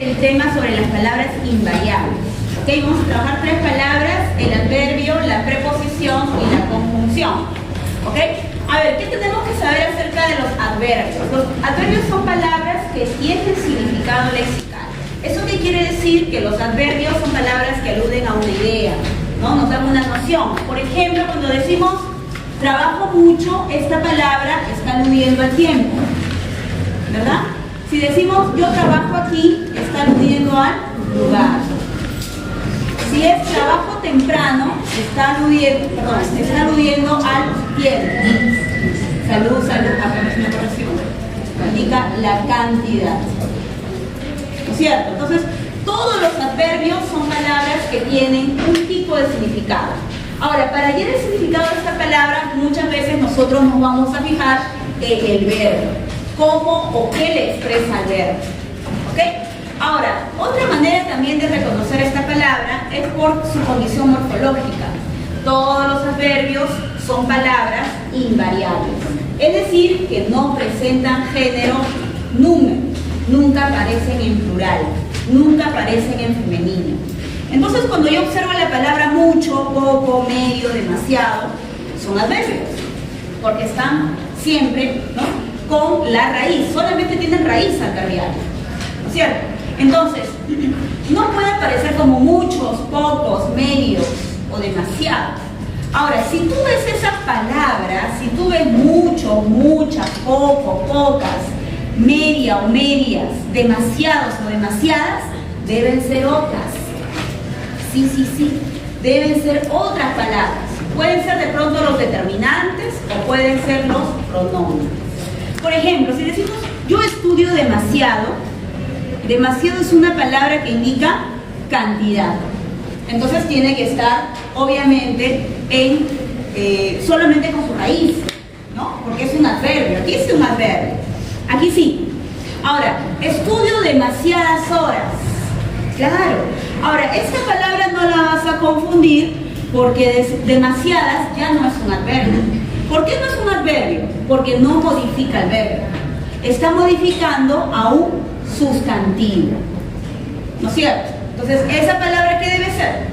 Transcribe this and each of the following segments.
El tema sobre las palabras invariables. ¿Okay? Vamos a trabajar tres palabras: el adverbio, la preposición y la conjunción. ¿Okay? A ver, ¿qué tenemos que saber acerca de los adverbios? Los adverbios son palabras que tienen significado lexical. ¿Eso qué quiere decir? Que los adverbios son palabras que aluden a una idea, ¿no? Nos dan una noción. Por ejemplo, cuando decimos trabajo mucho, esta palabra está aludiendo al tiempo, ¿verdad? Si decimos yo trabajo aquí, está aludiendo al lugar. Si es trabajo temprano, está aludiendo al tiempo. Salud, acá es una corrección. Indica la cantidad. ¿No es cierto? Entonces, todos los adverbios son palabras que tienen un tipo de significado. Ahora, para hallar el significado de esta palabra, muchas veces nosotros nos vamos a fijar en el verbo. ¿Cómo o qué le expresa el verbo? ¿Ok? Ahora, otra manera también de reconocer esta palabra es por su condición morfológica. Todos los adverbios son palabras invariables. Es decir, que no presentan género, número. Nunca aparecen en plural. Nunca aparecen en femenino. Entonces, cuando yo observo la palabra mucho, poco, medio, demasiado, son adverbios. Porque están siempre, ¿no?, con la raíz, solamente tienen raíz adverbial, ¿no es cierto? Entonces, no puede aparecer como muchos, pocos, medios o demasiados. Ahora, si tú ves esas palabras, si tú ves mucho, muchas, poco, pocas, media o medias, demasiados o demasiadas, deben ser otras. Sí, deben ser otras palabras. Pueden ser de pronto los determinantes o pueden ser los pronombres. Por ejemplo, si decimos yo estudio demasiado, demasiado es una palabra que indica cantidad. Entonces tiene que estar, obviamente, solamente con su raíz, ¿no? Porque es un adverbio. Aquí es un adverbio. Aquí sí. Ahora, estudio demasiadas horas. Claro. Ahora, esta palabra no la vas a confundir porque demasiadas ya no es un adverbio. ¿Por qué no es un adverbio? Porque no modifica el verbo. Está modificando a un sustantivo. ¿No es cierto? Entonces, ¿esa palabra qué debe ser?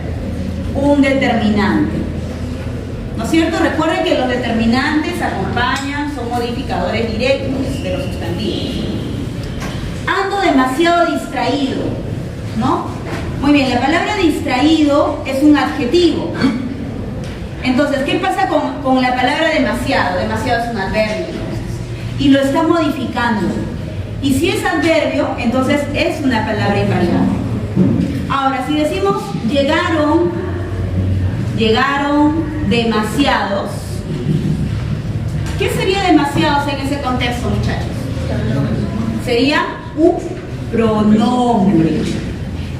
Un determinante. ¿No es cierto? Recuerden que los determinantes acompañan, son modificadores directos de los sustantivos. Ando demasiado distraído, ¿no? Muy bien, la palabra distraído es un adjetivo. Entonces, ¿qué pasa con la palabra demasiado? Demasiado es un adverbio, entonces, y lo está modificando. Y si es adverbio, entonces es una palabra invariable. Ahora, si decimos llegaron demasiados, ¿qué sería demasiados en ese contexto, muchachos? Sería un pronombre.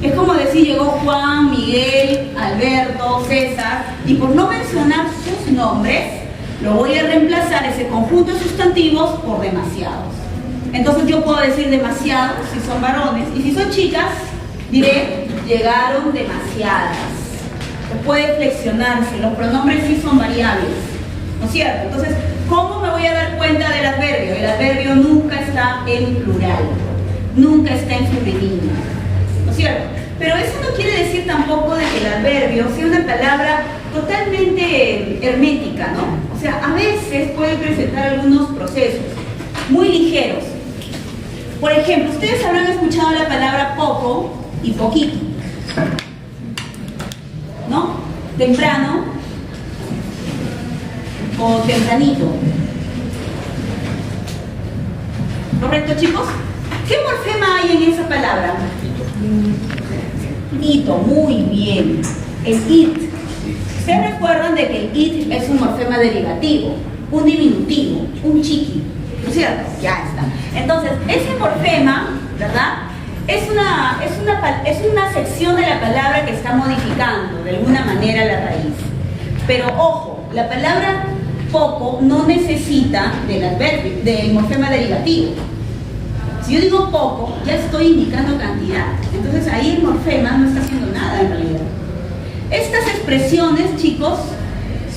Es como decir llegó Juan, Miguel, Alberto, César, y por no mencionar sus nombres, lo voy a reemplazar ese conjunto de sustantivos por demasiados. Entonces yo puedo decir demasiados si son varones, y si son chicas, diré llegaron demasiadas. Puede flexionarse, los pronombres sí son variables, ¿no es cierto? Entonces, ¿cómo me voy a dar cuenta del adverbio? El adverbio nunca está en plural, nunca está en femenino, ¿no es cierto? Pero eso no quiere decir tampoco de que el adverbio sea una palabra totalmente hermética, ¿no? O sea, a veces puede presentar algunos procesos muy ligeros. Por ejemplo, ustedes habrán escuchado la palabra poco y poquito, ¿no? Temprano o tempranito. ¿Correcto, chicos? ¿Qué morfema hay en esa palabra? Ito, muy bien. El it. Ustedes recuerdan de que el it es un morfema derivativo, un diminutivo, un chiqui, ¿no es cierto? Ya está. Entonces, ese morfema, ¿verdad?, es una sección de la palabra que está modificando de alguna manera la raíz. Pero ojo, la palabra poco no necesita del morfema derivativo. Si yo digo poco, ya estoy indicando cantidad. Entonces ahí el morfema no está haciendo nada en realidad. Estas expresiones, chicos,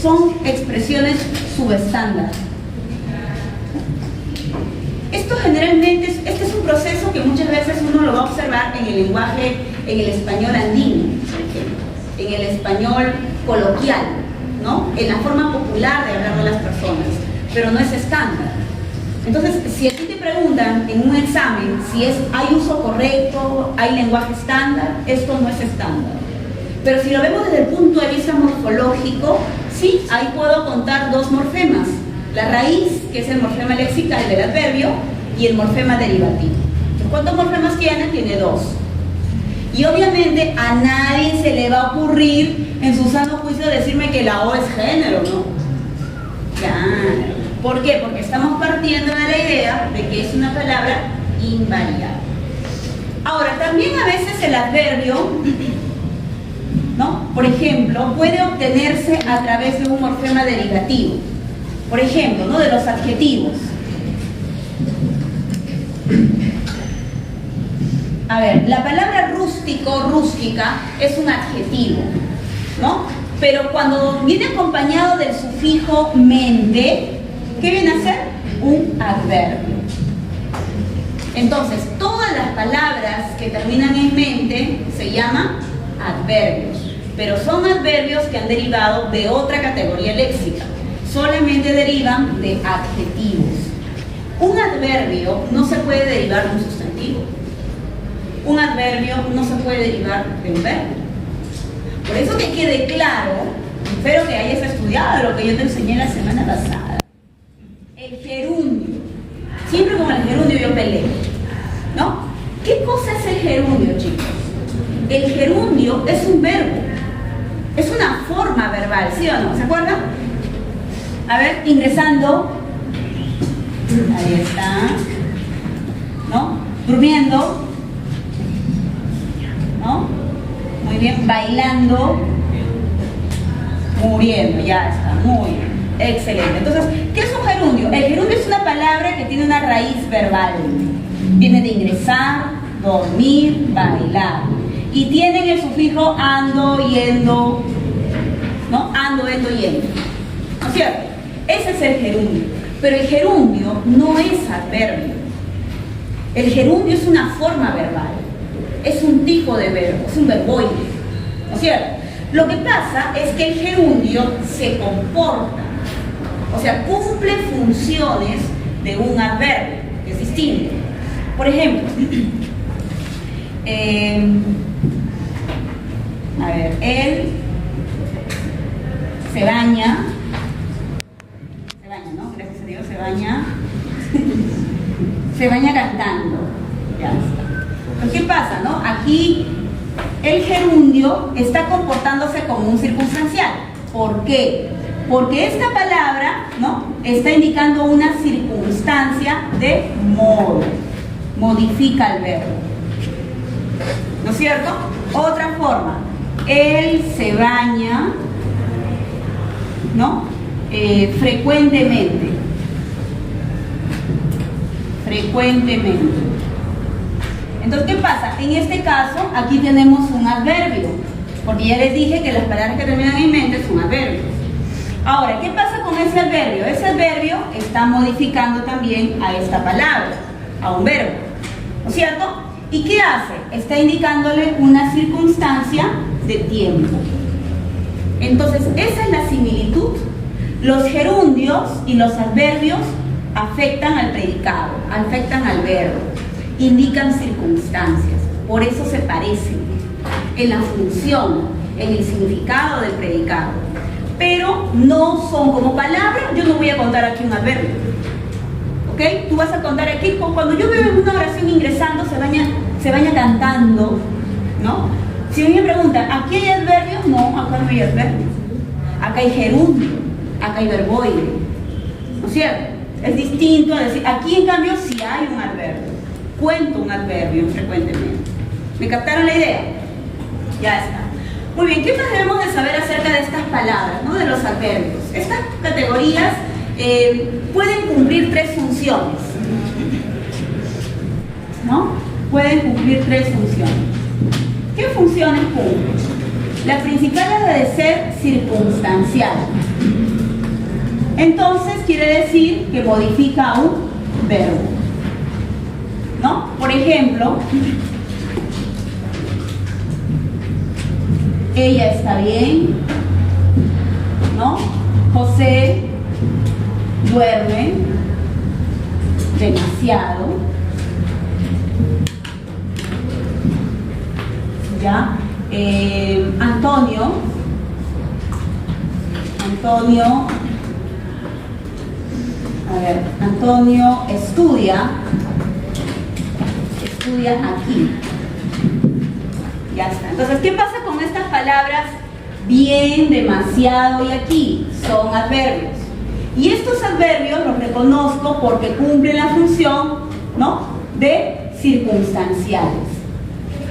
son expresiones subestándar. Esto generalmente, este es un proceso que muchas veces uno lo va a observar en el lenguaje, en el español andino, por ejemplo, en el español coloquial, ¿no? En la forma popular de hablar de las personas, pero no es estándar. Entonces, si a ti te preguntan en un examen si hay uso correcto, hay lenguaje estándar, esto no es estándar. Pero si lo vemos desde el punto de vista morfológico, sí, ahí puedo contar dos morfemas. La raíz, que es el morfema lexical del adverbio, y el morfema derivativo. ¿Cuántos morfemas tiene? Tiene dos. Y obviamente a nadie se le va a ocurrir en su sano juicio decirme que la O es género, ¿no? Claro. ¿Por qué? Porque estamos partiendo de la idea de que es una palabra invariable. Ahora, también a veces el adverbio, ¿no? Por ejemplo, puede obtenerse a través de un morfema derivativo. Por ejemplo, ¿no? De los adjetivos. A ver, la palabra rústico, rústica, es un adjetivo, ¿no? Pero cuando viene acompañado del sufijo mente, ¿qué viene a ser? Un adverbio. Entonces, todas las palabras que terminan en mente se llaman adverbios, pero son adverbios que han derivado de otra categoría léxica. Solamente derivan de adjetivos. Un adverbio no se puede derivar de un sustantivo. Un adverbio no se puede derivar de un verbo. Por eso que quede claro, espero que hayas estudiado lo que yo te enseñé la semana pasada. El gerundio. Siempre con el gerundio yo peleo, ¿no? ¿Qué cosa es el gerundio, chicos? El gerundio es un verbo. Es una forma verbal, ¿sí o no? ¿Se acuerdan? A ver, ingresando. Ahí está. ¿No? Durmiendo. ¿No? Muy bien. Bailando. Muriendo. Ya está. Muy bien. Excelente. Entonces, ¿qué es un gerundio? El gerundio es una palabra que tiene una raíz verbal. Viene de ingresar, dormir, bailar. Y tienen el sufijo ando, yendo. ¿No? Ando, yendo, yendo. ¿No es cierto? Ese es el gerundio. Pero el gerundio no es adverbio. El gerundio es una forma verbal. Es un tipo de verbo, es un verboide. ¿No es cierto? Lo que pasa es que el gerundio se comporta, o sea, cumple funciones de un adverbio, que es distinto. Por ejemplo, a ver, él se baña, ¿no? Gracias a Dios, se baña cantando. Ya está. Pero ¿qué pasa, no? Aquí el gerundio está comportándose como un circunstancial. ¿Por qué? Porque esta palabra, ¿no? Está indicando una circunstancia de modo. Modifica el verbo. ¿No es cierto? Otra forma. Él se baña, ¿no? Frecuentemente. Frecuentemente. Entonces, ¿qué pasa? En este caso, aquí tenemos un adverbio, porque ya les dije que las palabras que terminan en mente son adverbios. Ahora, ¿qué pasa con ese adverbio? Ese adverbio está modificando también a esta palabra, a un verbo, ¿no es cierto? ¿Y qué hace? Está indicándole una circunstancia de tiempo. Entonces, esa es la similitud. Los gerundios y los adverbios afectan al predicado, afectan al verbo, indican circunstancias, por eso se parecen en la función, en el significado del predicado, pero no son como palabras. Yo no voy a contar aquí un adverbio, ¿ok? Tú vas a contar aquí, cuando yo veo en una oración ingresando, se baña cantando, ¿no? Si me preguntan, ¿aquí hay adverbios? No, acá no hay adverbios. Acá hay gerundio, acá hay verboide, ¿no es cierto? Es distinto a decir, aquí en cambio sí hay un adverbio. Cuento un adverbio frecuentemente. ¿Me captaron la idea? Ya está. Muy bien, ¿qué más debemos de saber acerca de estas palabras, ¿no? De los adverbios? Estas categorías pueden cumplir tres funciones, ¿no? Pueden cumplir tres funciones. ¿Qué funciones cumplen? La principal es la de ser circunstancial. Entonces quiere decir que modifica un verbo. ¿no? Por ejemplo, ella está bien, ¿no? José duerme demasiado, ¿ya? Antonio estudia aquí. Ya está. Entonces, ¿qué pasa con estas palabras bien, demasiado y aquí? Son adverbios. Y estos adverbios los reconozco porque cumplen la función, ¿no?, de circunstanciales.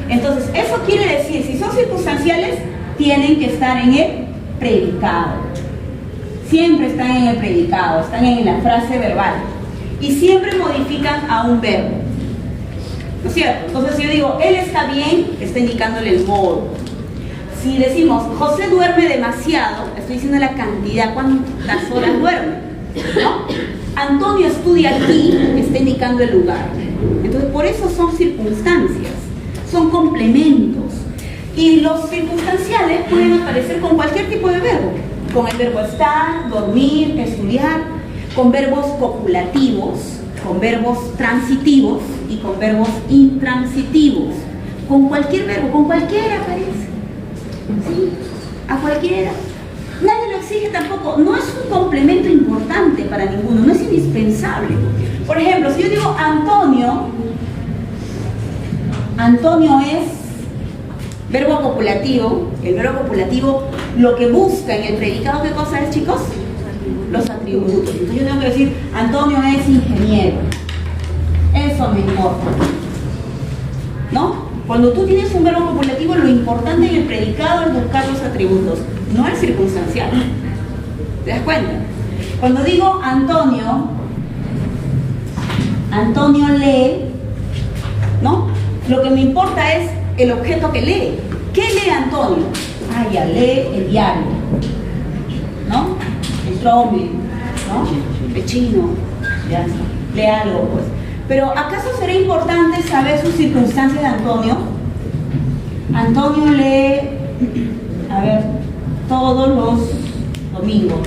Entonces, eso quiere decir, si son circunstanciales, tienen que estar en el predicado. Siempre están en el predicado, están en la frase verbal. Y siempre modifican a un verbo. ¿No es cierto? Entonces, si yo digo, él está bien, está indicándole el modo. Si decimos, José duerme demasiado, estoy diciendo la cantidad, cuántas horas duerme, ¿no? Antonio estudia aquí, está indicando el lugar. Entonces, por eso son circunstancias, son complementos. Y los circunstanciales pueden aparecer con cualquier tipo de verbo. Con el verbo estar, dormir, estudiar, con verbos copulativos, con verbos transitivos y con verbos intransitivos. Con cualquier verbo, con cualquiera aparece. ¿Sí? A cualquiera. Nadie lo exige tampoco. No es un complemento importante para ninguno, no es indispensable. Por ejemplo, si yo digo Antonio es verbo copulativo. El verbo copulativo lo que busca en el predicado, ¿qué cosa es, chicos? Los atributos. Entonces yo tengo que decir, Antonio es ingeniero. Eso me importa, ¿no? Cuando tú tienes un verbo copulativo, lo importante en el predicado es buscar los atributos, no el circunstancial. ¿Te das cuenta? Cuando digo Antonio lee, ¿no? Lo que me importa es el objeto que lee. ¿Qué lee Antonio? Ah, ya lee el diario, ¿no? El Stroming, ¿no? El chino, ya está. Lee algo, pues. Pero ¿acaso será importante saber sus circunstancias de Antonio? Antonio lee, todos los domingos.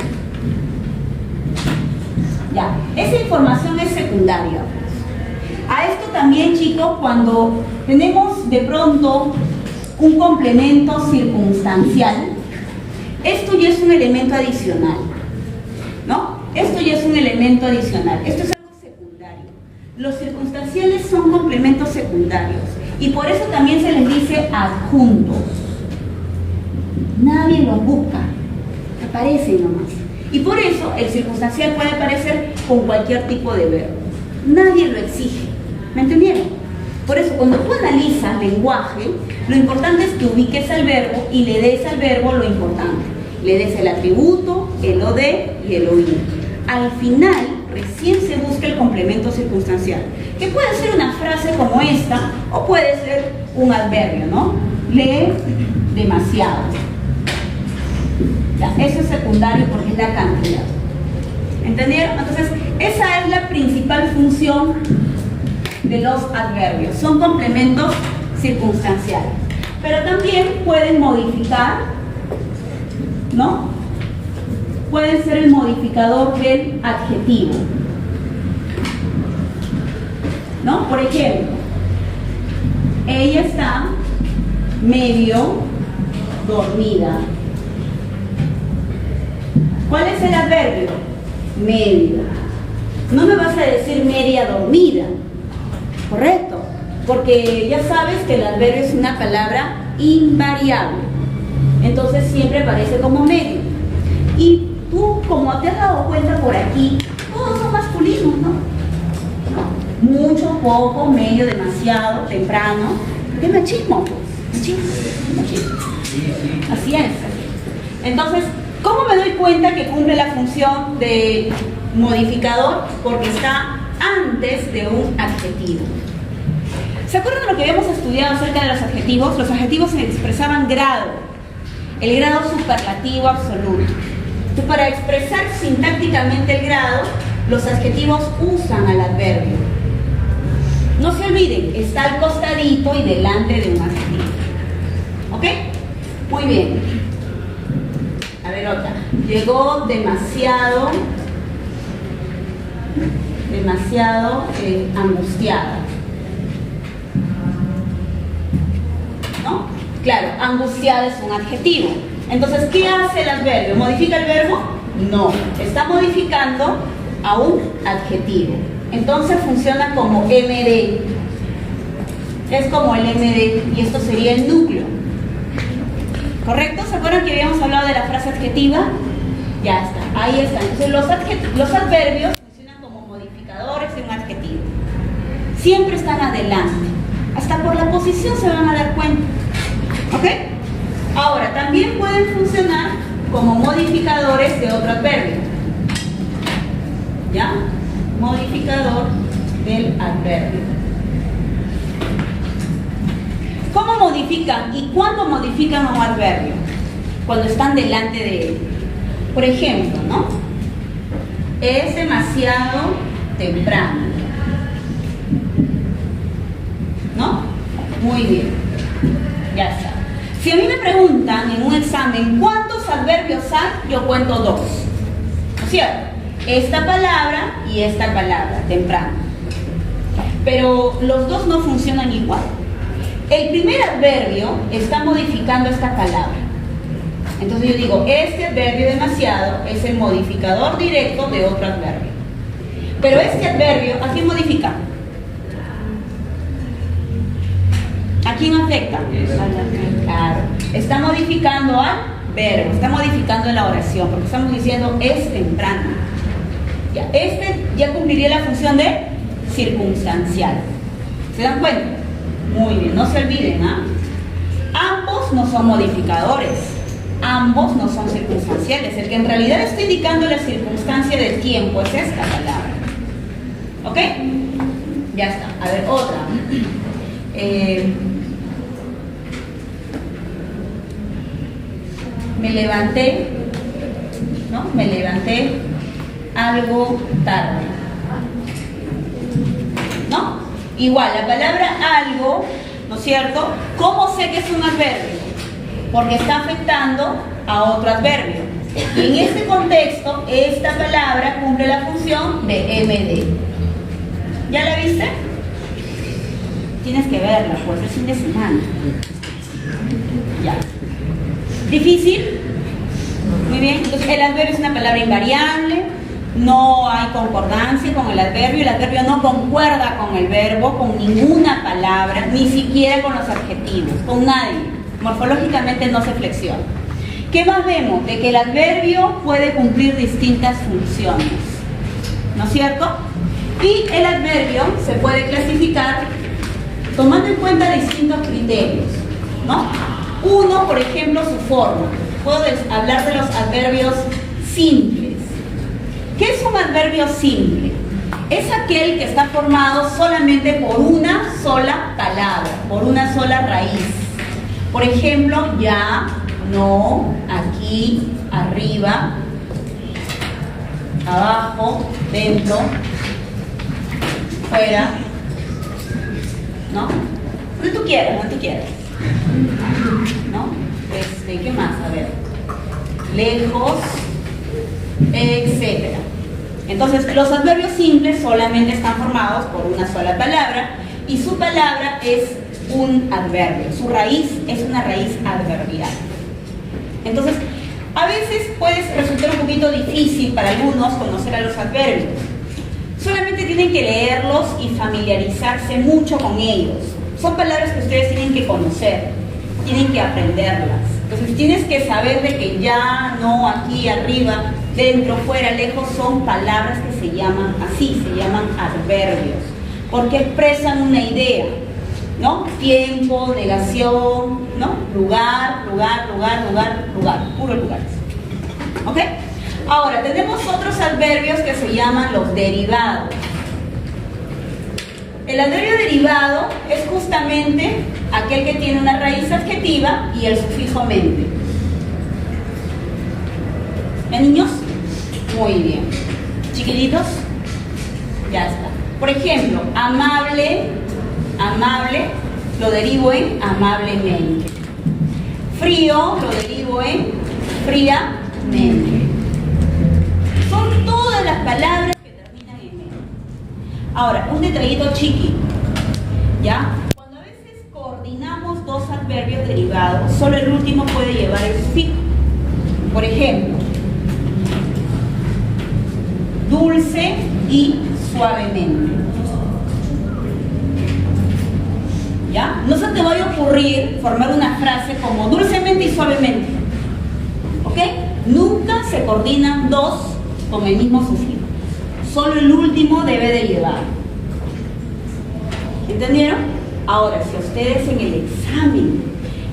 Ya, esa información es secundaria. A esto también, chicos, cuando tenemos de pronto un complemento circunstancial, esto ya es un elemento adicional, ¿no? Esto ya es un elemento adicional. Esto es algo secundario. Los circunstanciales son complementos secundarios y por eso también se les dice adjuntos. Nadie los busca, aparecen nomás. Y por eso el circunstancial puede aparecer con cualquier tipo de verbo. Nadie lo exige. ¿Me entendieron? Por eso, cuando tú analizas lenguaje, lo importante es que ubiques al verbo y le des al verbo lo importante. Le des el atributo, el OD y el OI. Al final, recién se busca el complemento circunstancial, que puede ser una frase como esta o puede ser un adverbio, ¿no? Lee demasiado. Ya, eso es secundario porque es la cantidad. ¿Entendieron? Entonces, esa es la principal función de los adverbios. Son complementos circunstanciales. Pero también pueden modificar, ¿no? Pueden ser el modificador del adjetivo, ¿no? Por ejemplo, ella está medio dormida. ¿Cuál es el adverbio? Medio. No me vas a decir media dormida, ¿correcto? Porque ya sabes que el adverbio es una palabra invariable. Entonces siempre aparece como medio. Y tú, como te has dado cuenta por aquí, todos son masculinos, ¿no? Mucho, poco, medio, demasiado, temprano. ¿Qué machismo? Machismo. Así es. Entonces, ¿cómo me doy cuenta que cumple la función de modificador? Porque está antes de un adjetivo. ¿Se acuerdan de lo que habíamos estudiado acerca de los adjetivos? Los adjetivos expresaban grado, el grado superlativo absoluto. Entonces, para expresar sintácticamente el grado, los adjetivos usan al adverbio. No se olviden, está al costadito y delante de un adjetivo. ¿Ok? Muy bien. A ver, otra. Llegó demasiado angustiada. ¿No? Claro, angustiada es un adjetivo. Entonces, ¿qué hace el adverbio? ¿Modifica el verbo? No. Está modificando a un adjetivo. Entonces funciona como MD. Es como el MD y esto sería el núcleo. ¿Correcto? ¿Se acuerdan que habíamos hablado de la frase adjetiva? Ya está, ahí está. Entonces los adverbios funcionan como modificadores de un adjetivo. Siempre están adelante. Hasta por la posición se van a dar cuenta. ¿Ok? Ahora, también pueden funcionar como modificadores de otro adverbio. ¿Ya? Modificador del adverbio. ¿Cómo modifican y cuándo modifican un adverbio? Cuando están delante de él. Por ejemplo, ¿no? Es demasiado temprano. ¿No? Muy bien. Ya está. Si a mí me preguntan en un examen cuántos adverbios hay, yo cuento 2. ¿No es cierto? Esta palabra y esta palabra, temprano. Pero los dos no funcionan igual. El primer adverbio está modificando esta palabra. Entonces yo digo, este adverbio demasiado es el modificador directo de otro adverbio. Pero este adverbio, ¿a quién modifica? ¿A quién afecta? Claro. Está modificando al verbo, está modificando la oración, porque estamos diciendo es temprano. Ya, este ya cumpliría la función de circunstancial. ¿Se dan cuenta? Muy bien, no se olviden, ¿ah? Ambos no son modificadores, ambos no son circunstanciales. El que en realidad está indicando la circunstancia del tiempo es esta palabra. ¿Ok? Ya está. A ver, otra. Me levanté, ¿no? Me levanté algo tarde. ¿No? Igual, la palabra algo, ¿no es cierto? ¿Cómo sé que es un adverbio? Porque está afectando a otro adverbio. Y en este contexto, esta palabra cumple la función de MD. ¿Ya la viste? Tienes que verla, pues es fin de semana. Ya. ¿Difícil? Muy bien. Entonces, el adverbio es una palabra invariable. No hay concordancia con el adverbio no concuerda con el verbo, con ninguna palabra, ni siquiera con los adjetivos, con nadie. Morfológicamente no se flexiona. ¿Qué más vemos? De que el adverbio puede cumplir distintas funciones, ¿no es cierto? Y el adverbio se puede clasificar tomando en cuenta distintos criterios, ¿no? Uno, por ejemplo, su forma. Puedo hablar de los adverbios simples. ¿Qué es un adverbio simple? Es aquel que está formado solamente por una sola palabra, por una sola raíz. Por ejemplo, ya, no, aquí, arriba, abajo, dentro, fuera, ¿no? Donde tú quieras, donde tú quieras. ¿No? ¿Qué más? A ver. Lejos, etcétera. Entonces, los adverbios simples solamente están formados por una sola palabra y su palabra es un adverbio. Su raíz es una raíz adverbial. Entonces, a veces puede resultar un poquito difícil para algunos conocer a los adverbios. Solamente tienen que leerlos y familiarizarse mucho con ellos. Son palabras que ustedes tienen que conocer, tienen que aprenderlas. Entonces tienes que saber de que ya, no, aquí, arriba, dentro, fuera, lejos, son palabras que se llaman así, se llaman adverbios, porque expresan una idea, ¿no? Tiempo, negación, ¿no? Lugar, puros lugares. ¿Ok? Ahora, tenemos otros adverbios que se llaman los derivados. El adverbio derivado es justamente aquel que tiene una raíz adjetiva y el sufijo mente. ¿Ya, niños? Muy bien. ¿Chiquititos? Ya está. Por ejemplo, amable amable, lo derivo en amablemente. Frío, lo derivo en fríamente. Son todas las palabras que terminan en mente. Ahora, un detallito chiqui, ¿ya? Cuando a veces coordinamos dos adverbios derivados, solo el último puede llevar el sufijo. Por ejemplo, dulce y suavemente. ¿Ya? No se te vaya a ocurrir formar una frase como dulcemente y suavemente. ¿Ok? Nunca se coordinan dos con el mismo sufijo. Solo el último debe de llevar. ¿Entendieron? Ahora, si a ustedes en el examen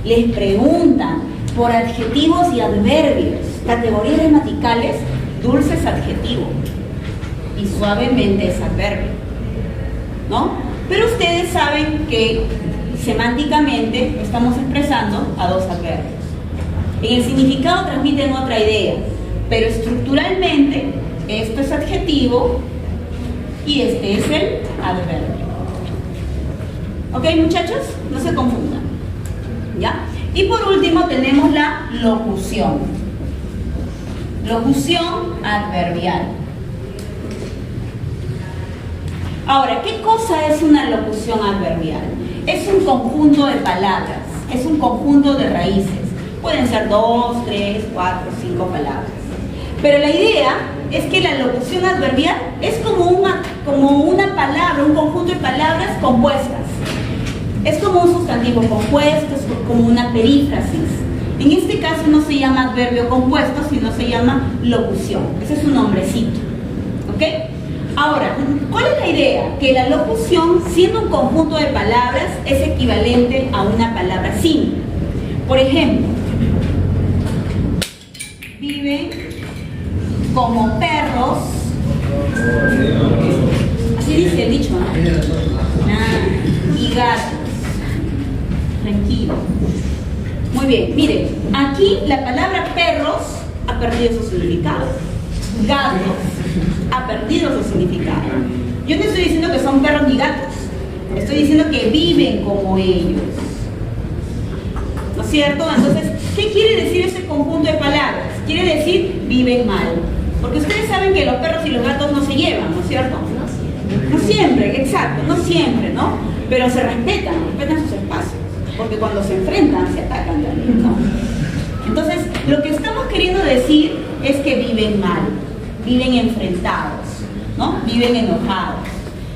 les preguntan por adjetivos y adverbios, categorías gramaticales, dulce es adjetivo y suavemente es adverbio, ¿no? Pero ustedes saben que semánticamente estamos expresando a dos adverbios. En el significado transmiten otra idea, pero estructuralmente esto es adjetivo y este es el adverbio. ¿Ok, muchachos? No se confundan. ¿Ya? Y por último tenemos la locución. Locución adverbial. Ahora, ¿qué cosa es una locución adverbial? Es un conjunto de palabras, es un conjunto de raíces. Pueden ser 2, 3, 4, 5 palabras. Pero la idea es que la locución adverbial es como una palabra, un conjunto de palabras compuestas. Es como un sustantivo compuesto, es como una perífrasis. En este caso no se llama adverbio compuesto, sino se llama locución. Ese es su nombrecito. ¿Ok? Ahora, ¿cuál es la idea? Que la locución, siendo un conjunto de palabras, es equivalente a una palabra simple. Por ejemplo, viven como perros. Así dice el dicho, ¿no? Y gatos. Tranquilo. Muy bien, miren, aquí la palabra perros ha perdido su significado. Gatos ha perdido su significado. Yo no estoy diciendo que son perros ni gatos, estoy diciendo que viven como ellos. ¿No es cierto? Entonces, ¿qué quiere decir ese conjunto de palabras? Quiere decir viven mal. Porque ustedes saben que los perros y los gatos no se llevan, ¿no es cierto? No siempre, exacto, no siempre, ¿no? Pero se respetan sus espacios. Porque cuando se enfrentan, se atacan también, ¿no? Entonces, lo que estamos queriendo decir es que viven mal, viven enfrentados, ¿no? Viven enojados,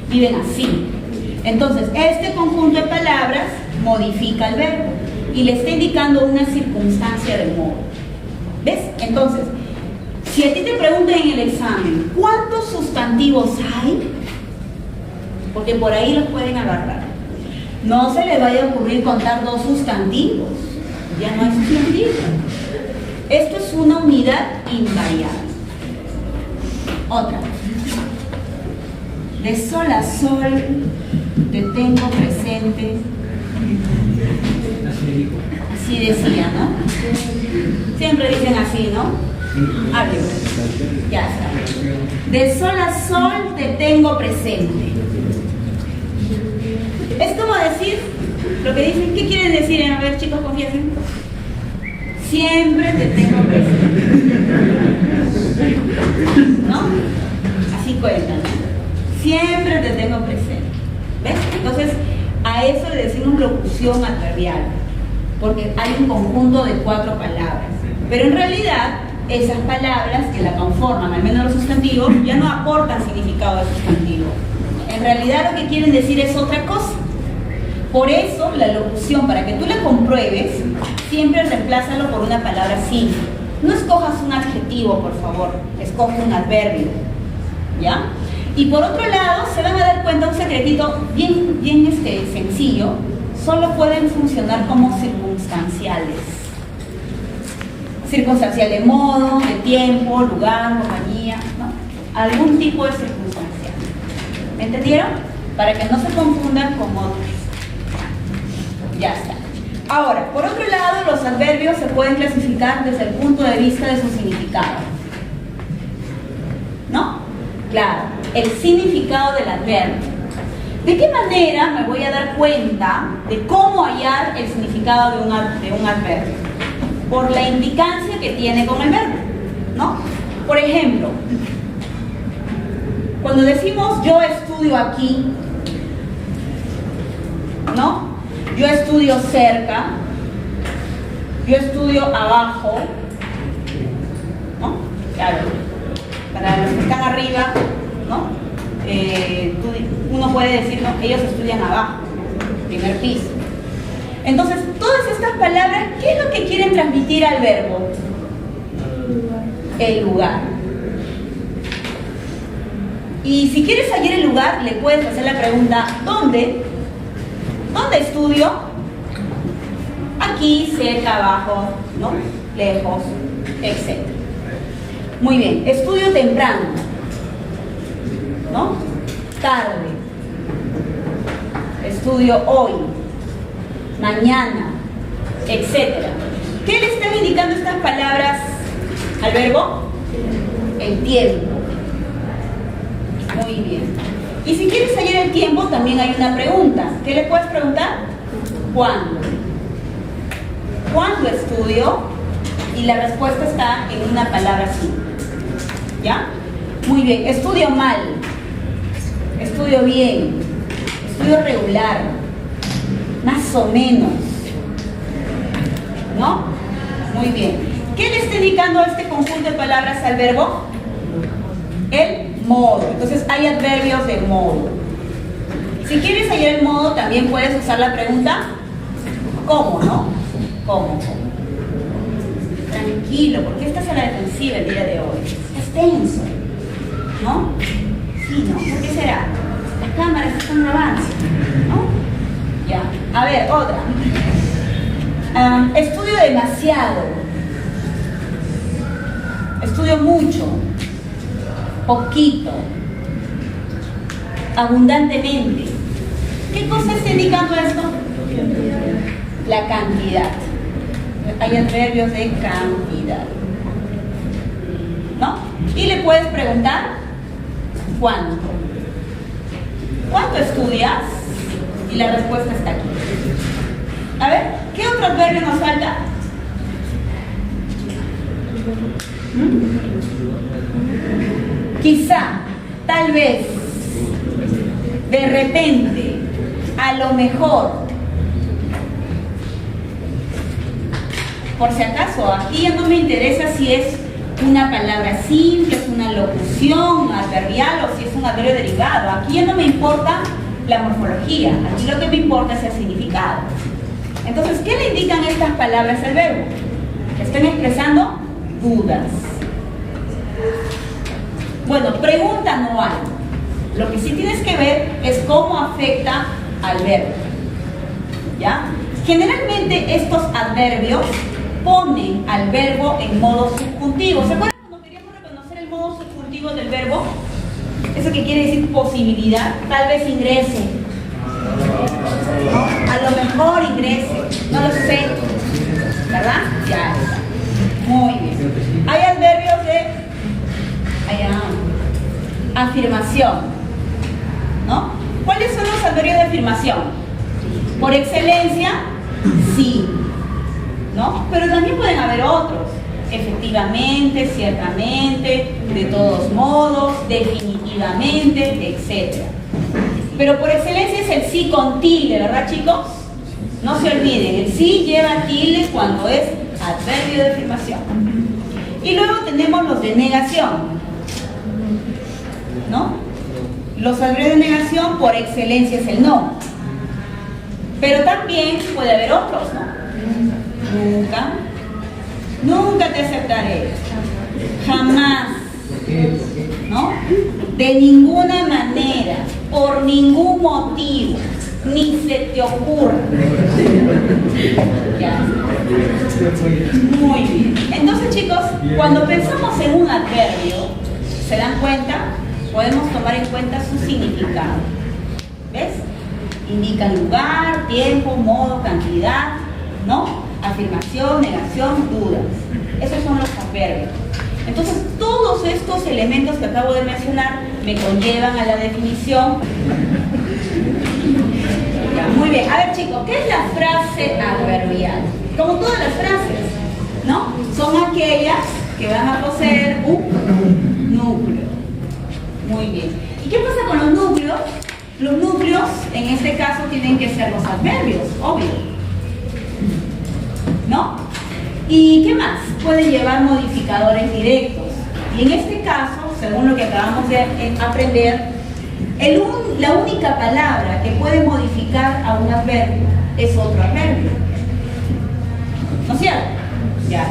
viven así. Entonces, este conjunto de palabras modifica el verbo y le está indicando una circunstancia del modo. ¿Ves? Entonces, si a ti te preguntan en el examen, ¿cuántos sustantivos hay? Porque por ahí los pueden agarrar. No se les vaya a ocurrir contar 2 sustantivos. Ya no hay sustantivos. Esto es una unidad invariable. Otra. De sol a sol te tengo presente. Así decía, ¿no? Siempre dicen así, ¿no? Hable. Ya está. De sol a sol te tengo presente. Es como decir lo que dicen. ¿Qué quieren decir? A ver, chicos, confiesen. Siempre te tengo presente. ¿No? Así cuentan. Siempre te tengo presente. ¿Ves? Entonces, a eso le decimos locución adverbial, porque hay un conjunto de 4 palabras. Pero en realidad, esas palabras que la conforman, al menos los sustantivos, ya no aportan significado de sustantivo. En realidad lo que quieren decir es otra cosa. Por eso la locución, para que tú la compruebes, siempre reemplázalo por una palabra simple. No escojas un adjetivo, por favor, escoge un adverbio. ¿Ya? Y por otro lado, se van a dar cuenta un secretito bien sencillo. Solo pueden funcionar como circunstanciales. Circunstancial de modo, de tiempo, lugar, compañía, ¿no? Algún tipo de circunstancial. ¿Me entendieron? Para que no se confundan con otros. Ya está. Ahora, por otro lado, los adverbios se pueden clasificar desde el punto de vista de su significado. ¿No? Claro, el significado del adverbio. ¿De qué manera me voy a dar cuenta de cómo hallar el significado de un adverbio? Por la indicancia que tiene con el verbo, ¿no? Por ejemplo, cuando decimos yo estudio aquí, ¿no? Yo estudio cerca, yo estudio abajo, ¿no? Claro, para los que están arriba, ¿no? Uno puede decir, no, ellos estudian abajo, primer piso. Entonces, todas estas palabras, ¿qué es lo que quieren transmitir al verbo? El lugar. Y si quieres hallar el lugar, le puedes hacer la pregunta, ¿dónde? ¿Dónde estudio? Aquí, cerca, abajo, ¿no? Lejos, etc. Muy bien, estudio temprano, ¿no? Tarde. Estudio hoy, mañana, etc. ¿Qué le están indicando estas palabras al verbo? El tiempo. Muy bien. Y si quieres hallar el tiempo, también hay una pregunta. ¿Qué le puedes preguntar? ¿Cuándo? ¿Cuándo estudio? Y la respuesta está en una palabra simple. ¿Ya? Muy bien. Estudio mal. Estudio bien. Estudio regular. Más o menos. ¿No? Muy bien. ¿Qué le está indicando a este conjunto de palabras al verbo? El modo. Entonces hay adverbios de modo. Si quieres hallar el modo, también puedes usar la pregunta ¿cómo? ¿No? ¿Cómo? Tranquilo, porque estás a la defensiva el día de hoy. Es tenso, ¿no? Sí, ¿no? ¿Por qué será? Las cámaras están grabando, ¿no? Ya. A ver, otra. Estudio demasiado. Estudio mucho. Poquito, abundantemente. ¿Qué cosa está indicando esto? La cantidad. Hay adverbios de cantidad, ¿no? Y le puedes preguntar ¿cuánto? ¿Cuánto estudias? Y la respuesta está aquí. A ver, ¿qué otro adverbio nos falta? Quizá, tal vez, de repente, a lo mejor. Por si acaso, aquí ya no me interesa si es una palabra simple, es una locución adverbial o si es un adverbio derivado. Aquí ya no me importa la morfología, aquí lo que me importa es el significado. Entonces, ¿qué le indican estas palabras al verbo? Están expresando dudas. Bueno, pregunta no hay. Lo que sí tienes que ver es cómo afecta al verbo. ¿Ya? Generalmente estos adverbios ponen al verbo en modo subjuntivo. ¿Se acuerdan cuando queríamos reconocer el modo subjuntivo del verbo? Eso que quiere decir posibilidad. Tal vez ingrese. ¿No? A lo mejor ingrese. No lo sé. ¿Verdad? Ya está. Muy bien. Hay adverbios de afirmación, ¿no? ¿Cuáles son los adverbios de afirmación? Por excelencia, sí, ¿no? Pero también pueden haber otros. Efectivamente, ciertamente, de todos modos, definitivamente, etc. Pero por excelencia es el sí con tilde, ¿verdad, chicos? No se olviden, el sí lleva tilde cuando es adverbio de afirmación. Y luego tenemos los de negación, ¿no? Los adverbios de negación por excelencia es el no. Pero también puede haber otros, ¿no? Nunca. Nunca te aceptaré. Jamás. ¿No? De ninguna manera. Por ningún motivo. Ni se te ocurra. Ya. Muy bien. Entonces, chicos, cuando pensamos en un adverbio, ¿se dan cuenta? Podemos tomar en cuenta su significado. ¿Ves? Indica lugar, tiempo, modo, cantidad, ¿no? Afirmación, negación, dudas. Esos son los adverbios. Entonces, todos estos elementos que acabo de mencionar me conllevan a la definición Ya, muy bien. A ver, chicos, ¿qué es la frase adverbial? Como todas las frases, ¿no? Son aquellas que van a poseer un núcleo. Muy bien. ¿Y qué pasa con los núcleos? Los núcleos, en este caso, tienen que ser los adverbios, obvio. ¿No? ¿Y qué más? Pueden llevar modificadores directos. Y en este caso, según lo que acabamos de aprender, la única palabra que puede modificar a un adverbio es otro adverbio. ¿No es cierto? Ya.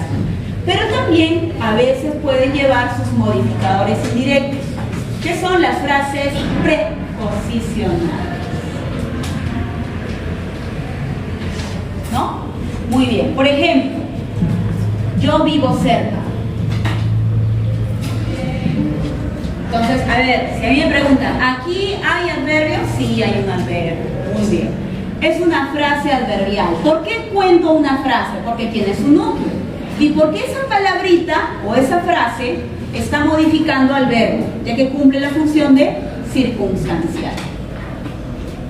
Pero también a veces pueden llevar sus modificadores indirectos, que son las frases preposicionales. ¿No? Muy bien. Por ejemplo, yo vivo cerca. Entonces, a ver, si a mí me preguntan, ¿aquí hay adverbios? Sí, hay un adverbio. Muy bien. Es una frase adverbial. ¿Por qué cuento una frase? Porque tiene su núcleo. ¿Y porque esa palabrita o esa frase está modificando al verbo? Ya que cumple la función de circunstancial.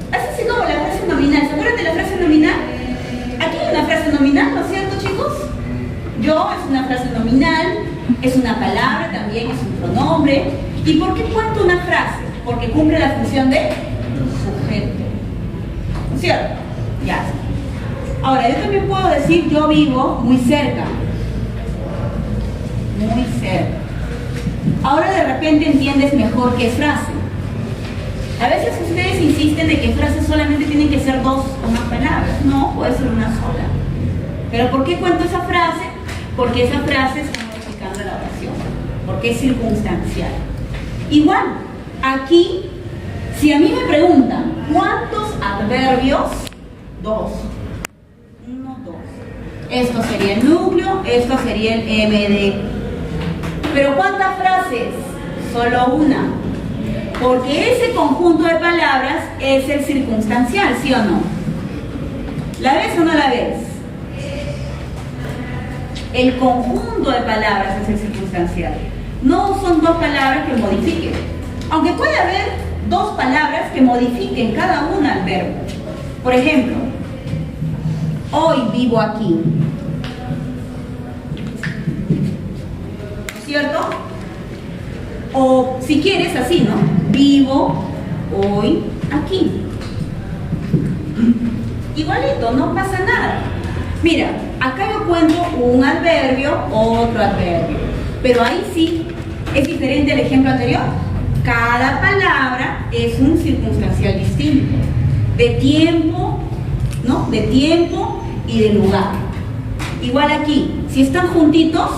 Es así como la frase nominal. ¿Se acuerdan de la frase nominal? Aquí hay una frase nominal, ¿no es cierto, chicos? Yo es una frase nominal, es una palabra también, es un pronombre. ¿Y por qué cuento una frase? Porque cumple la función de sujeto. ¿No es cierto? Ya está. Ahora, yo también puedo decir yo vivo muy cerca. Muy cerca. Ahora de repente entiendes mejor qué frase. A veces ustedes insisten de que frases solamente tienen que ser dos o más palabras. No, puede ser una sola. ¿Pero por qué cuento esa frase? Porque esa frase está modificando la oración. Porque es circunstancial. Igual, aquí, si a mí me preguntan, ¿cuántos adverbios? Dos. Uno, dos. Esto sería el núcleo, esto sería el MD. ¿Pero cuántas frases? Solo una. Porque ese conjunto de palabras es el circunstancial, ¿sí o no? ¿La ves o no la ves? El conjunto de palabras es el circunstancial. No son dos palabras que modifiquen. Aunque puede haber dos palabras que modifiquen cada una al verbo. Por ejemplo, hoy vivo aquí. ¿Cierto? O si quieres así, ¿no? Vivo hoy aquí. Igualito, no pasa nada. Mira, acá yo cuento un adverbio, otro adverbio. Pero ahí sí, es diferente al ejemplo anterior. Cada palabra es un circunstancial distinto. De tiempo, ¿no? De tiempo y de lugar. Igual aquí, si están juntitos,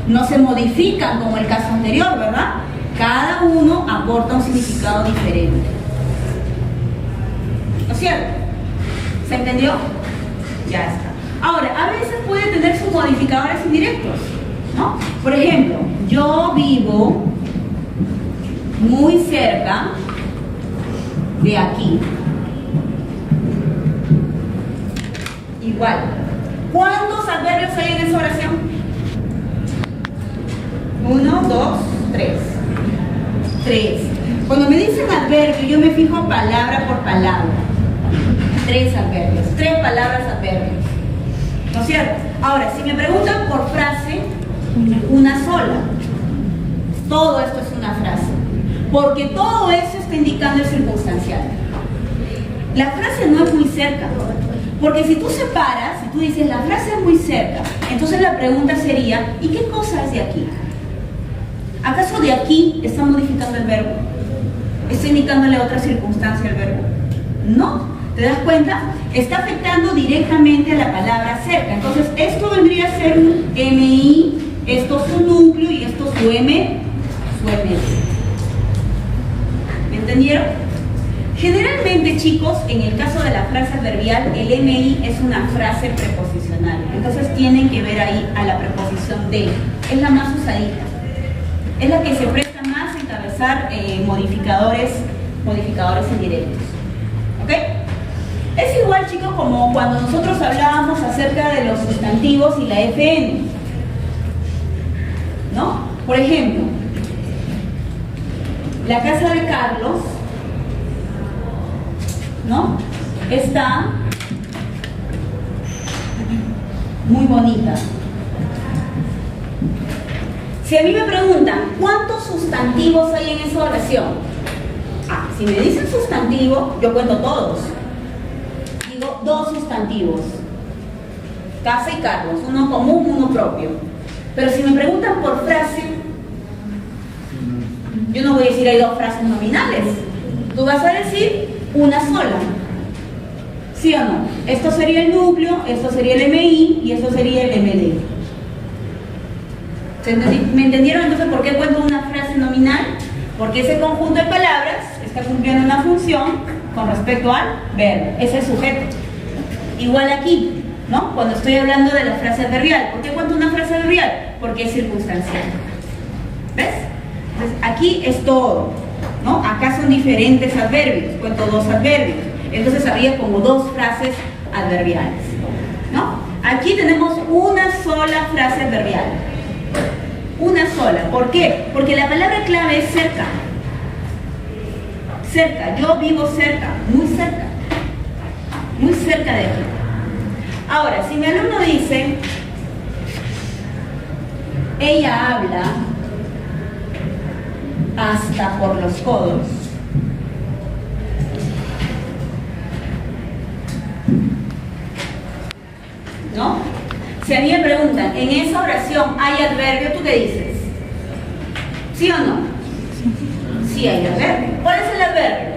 no se modifican como el caso anterior, ¿verdad? Cada uno aporta un significado diferente. ¿No es cierto? ¿Se entendió? Ya está. Ahora, a veces puede tener sus modificadores indirectos, ¿no? Por ejemplo, yo vivo muy cerca de aquí. Igual. ¿Cuántos adverbios hay en esa oración? 1, 2, 3. 3. Cuando me dicen adverbio, yo me fijo palabra por palabra. 3 adverbios. 3 palabras adverbios. ¿No es cierto? Ahora, si me preguntan por frase, una sola. Todo esto es una frase. Porque todo eso está indicando el circunstancial. La frase no es muy cerca. Porque si tú separas, si tú dices la frase es muy cerca, entonces la pregunta sería, ¿y qué cosa es de aquí? ¿Acaso de aquí está modificando el verbo? ¿Está indicándole otra circunstancia al verbo? No. ¿Te das cuenta? Está afectando directamente a la palabra cerca. Entonces, esto vendría a ser un MI, esto su núcleo y esto su M, su MD. ¿Me entendieron? Generalmente, chicos, en el caso de la frase adverbial, el MI es una frase preposicional. Entonces, tienen que ver ahí a la preposición de. Es la más usadita. Es la que se presta más a encabezar modificadores indirectos. ¿Ok? Es igual, chicos, como cuando nosotros hablábamos acerca de los sustantivos y la FN. ¿No? Por ejemplo, la casa de Carlos, ¿no? está muy bonita. Si a mí me preguntan ¿cuántos sustantivos hay en esa oración? Si me dicen sustantivo, yo cuento todos. Digo 2 sustantivos. Casa y Carlos, uno común, uno propio. Pero si me preguntan por frase, yo no voy a decir hay 2 frases nominales. Tú vas a decir una sola. ¿Sí o no? Esto sería el núcleo, esto sería el MI y esto sería el MD. ¿Me entendieron entonces por qué cuento una frase nominal? Porque ese conjunto de palabras está cumpliendo una función con respecto al verbo, ese sujeto. Igual aquí, ¿no? Cuando estoy hablando de la frase adverbial. ¿Por qué cuento una frase adverbial? Porque es circunstancial. ¿Ves? Entonces, aquí es todo, ¿no? Acá son diferentes adverbios, cuento 2 adverbios. Entonces habría como 2 frases adverbiales, ¿no? Aquí tenemos una sola frase adverbial. Una sola. ¿Por qué? Porque la palabra clave es cerca. Cerca. Yo vivo cerca. Muy cerca. Muy cerca de aquí. Ahora, si mi alumno dice ella habla hasta por los codos, ¿no? Si a mí me preguntan, ¿en esa oración hay adverbio? ¿Tú qué dices? ¿Sí o no? Sí hay adverbio. ¿Cuál es el adverbio?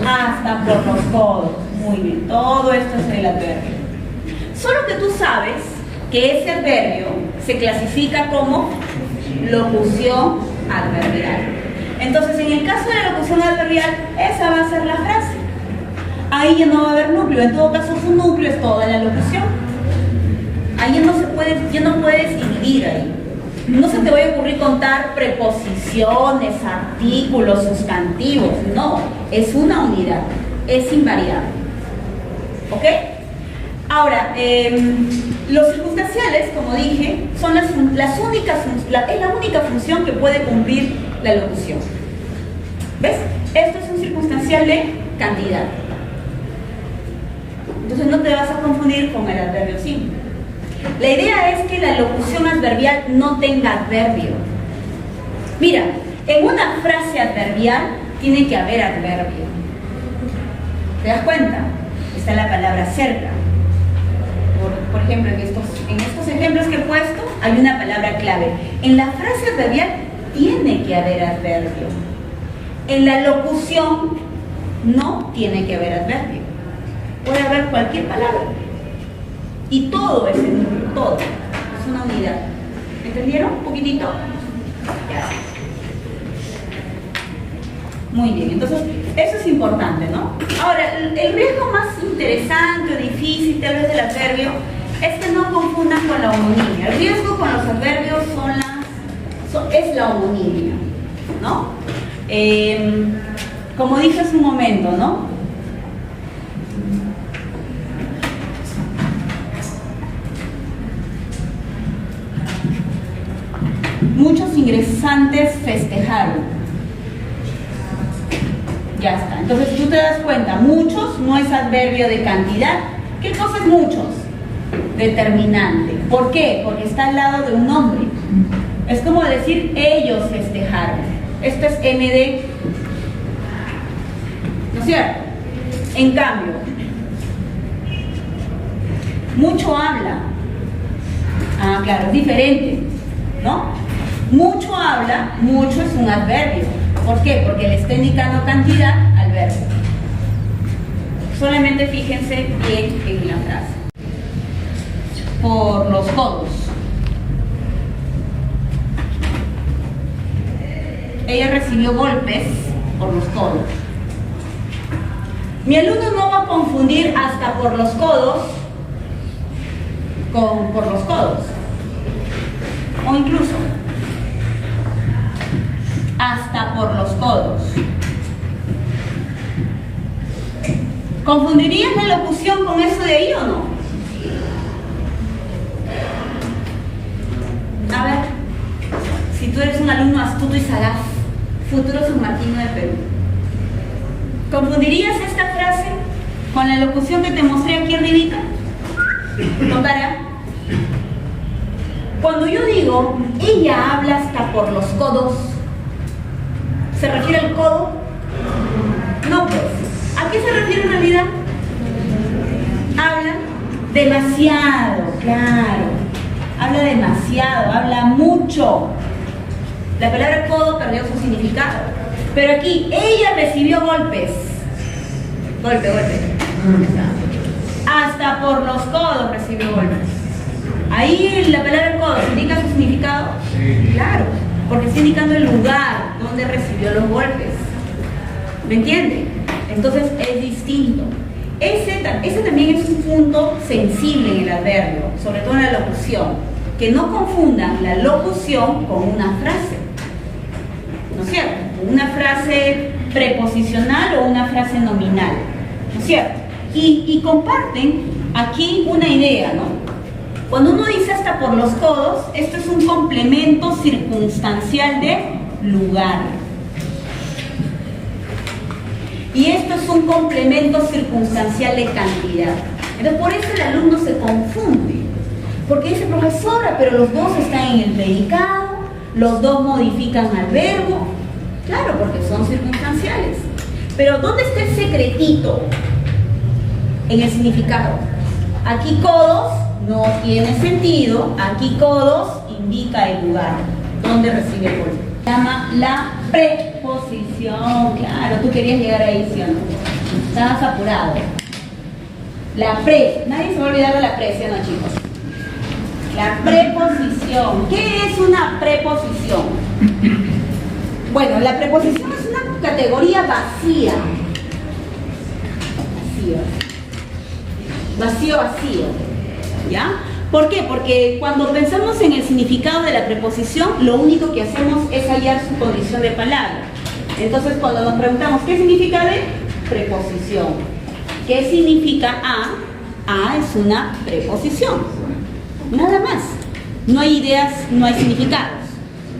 Hasta por los codos. Muy bien, todo esto es el adverbio. Solo que tú sabes que ese adverbio se clasifica como locución adverbial. Entonces, en el caso de la locución adverbial, esa va a ser la frase. Ahí ya no va a haber núcleo. En todo caso, su núcleo es toda la locución. Ahí ya no puedes dividir ahí. No se te va a ocurrir contar preposiciones, artículos, sustantivos. No, es una unidad, es invariable. ¿Ok? Ahora, los circunstanciales, como dije, son es la única función que puede cumplir la locución. ¿Ves? Esto es un circunstancial de cantidad. Entonces no te vas a confundir con el adverbio simple. La idea es que la locución adverbial no tenga adverbio. Mira, en una frase adverbial tiene que haber adverbio. ¿Te das cuenta? Está la palabra cerca. Por ejemplo, en estos ejemplos que he puesto hay una palabra clave. En la frase adverbial tiene que haber adverbio. En la locución no tiene que haber adverbio. Puede haber cualquier palabra. Y todo es el núcleo, todo. Es una unidad. ¿Entendieron? Un poquitito. Ya. Muy bien, entonces eso es importante, ¿no? Ahora, el riesgo más interesante o difícil tal vez del adverbio es que no confundan con la homonimia. El riesgo con los adverbios es la homonimia, ¿no? Como dije hace un momento, ¿no? Muchos ingresantes festejaron. Ya está. Entonces tú te das cuenta, muchos no es adverbio de cantidad. ¿Qué cosa es muchos? Determinante. ¿Por qué? Porque está al lado de un nombre. Es como decir ellos festejaron. Esto es MD. ¿No es cierto? En cambio, mucho habla. Claro, es diferente, ¿no? Mucho habla, mucho es un adverbio. ¿Por qué? Porque le está indicando cantidad al verbo. Solamente fíjense bien en la frase. Por los codos. Ella recibió golpes por los codos. Mi alumno no va a confundir hasta por los codos con por los codos. O incluso hasta por los codos. ¿Confundirías la locución con eso de ahí o no? A ver, si tú eres un alumno astuto y sagaz, futuro San Martín de Perú, ¿confundirías esta frase con la locución que te mostré aquí arribita. Compara. Cuando yo digo, ella habla hasta por los codos, ¿se refiere al codo? No, pues. ¿A qué se refiere en realidad? Habla demasiado, claro. Habla demasiado, habla mucho. La palabra codo perdió su significado. Pero aquí, ella recibió golpes. Golpe. Hasta por los codos recibió golpes. Ahí la palabra codo indica su significado. Claro, porque está indicando el lugar donde recibió los golpes. ¿Me entiende? Entonces es distinto. Ese también es un punto sensible en el adverbio, sobre todo en la locución. Que no confundan la locución con una frase. ¿No es cierto? Una frase preposicional o una frase nominal. ¿No es cierto? Y comparten aquí una idea, ¿no? Cuando uno dice hasta por los codos, esto es un complemento circunstancial de lugar. Y esto es un complemento circunstancial de cantidad. Entonces por eso el alumno se confunde. Porque dice, profesora, pero los dos están en el predicado, los dos modifican al verbo. Claro, porque son circunstanciales. Pero ¿dónde está el secretito? En el significado. Aquí codos no tiene sentido, aquí codos indica el lugar donde recibe el golpe. Se llama la preposición. Claro, tú querías llegar ahí, ¿sí o no? Estabas apurado. La pre, nadie se va a olvidar de la pre, ¿sí o no, chicos? La preposición. ¿Qué es una preposición? Bueno, la preposición es una categoría vacía. Vacío, ¿ya? ¿Por qué? Porque cuando pensamos en el significado de la preposición, lo único que hacemos es hallar su condición de palabra. Entonces, cuando nos preguntamos ¿qué significa de preposición? ¿Qué significa a? A es una preposición. Nada más. No hay ideas, no hay significados,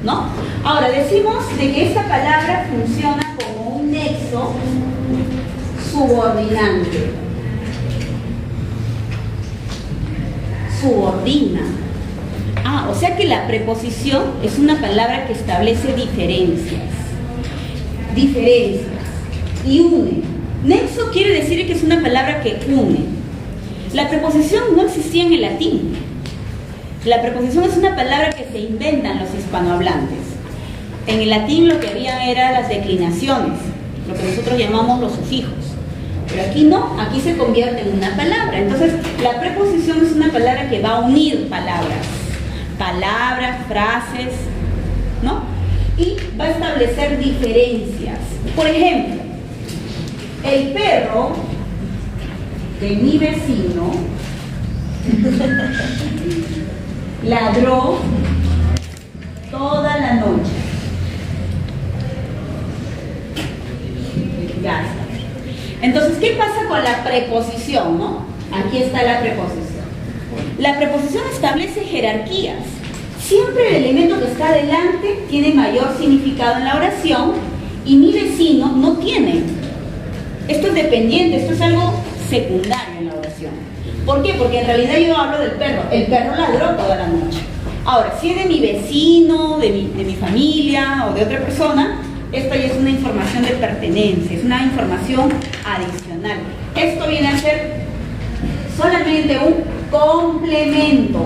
¿no? Ahora, decimos de que esta palabra funciona como un nexo subordinante. Subordina. O sea que la preposición es una palabra que establece diferencias y une. Nexo quiere decir que es una palabra que une. La preposición no existía en el latín. La preposición es una palabra que se inventan los hispanohablantes. En el latín lo que había eran las declinaciones, lo que nosotros llamamos los sufijos. Pero aquí no, aquí se convierte en una palabra. Entonces, la preposición es una palabra que va a unir palabras, frases, ¿no? Y va a establecer diferencias. Por ejemplo, el perro de mi vecino ladró toda la noche. Ya está. Entonces, ¿qué pasa con la preposición, no? Aquí está la preposición. La preposición establece jerarquías. Siempre el elemento que está delante tiene mayor significado en la oración y mi vecino no tiene. Esto es dependiente, esto es algo secundario en la oración. ¿Por qué? Porque en realidad yo hablo del perro. El perro ladró toda la noche. Ahora, si es de mi vecino, de mi familia o de otra persona, esto ya es una información de pertenencia, es una información adicional. Esto viene a ser solamente un complemento.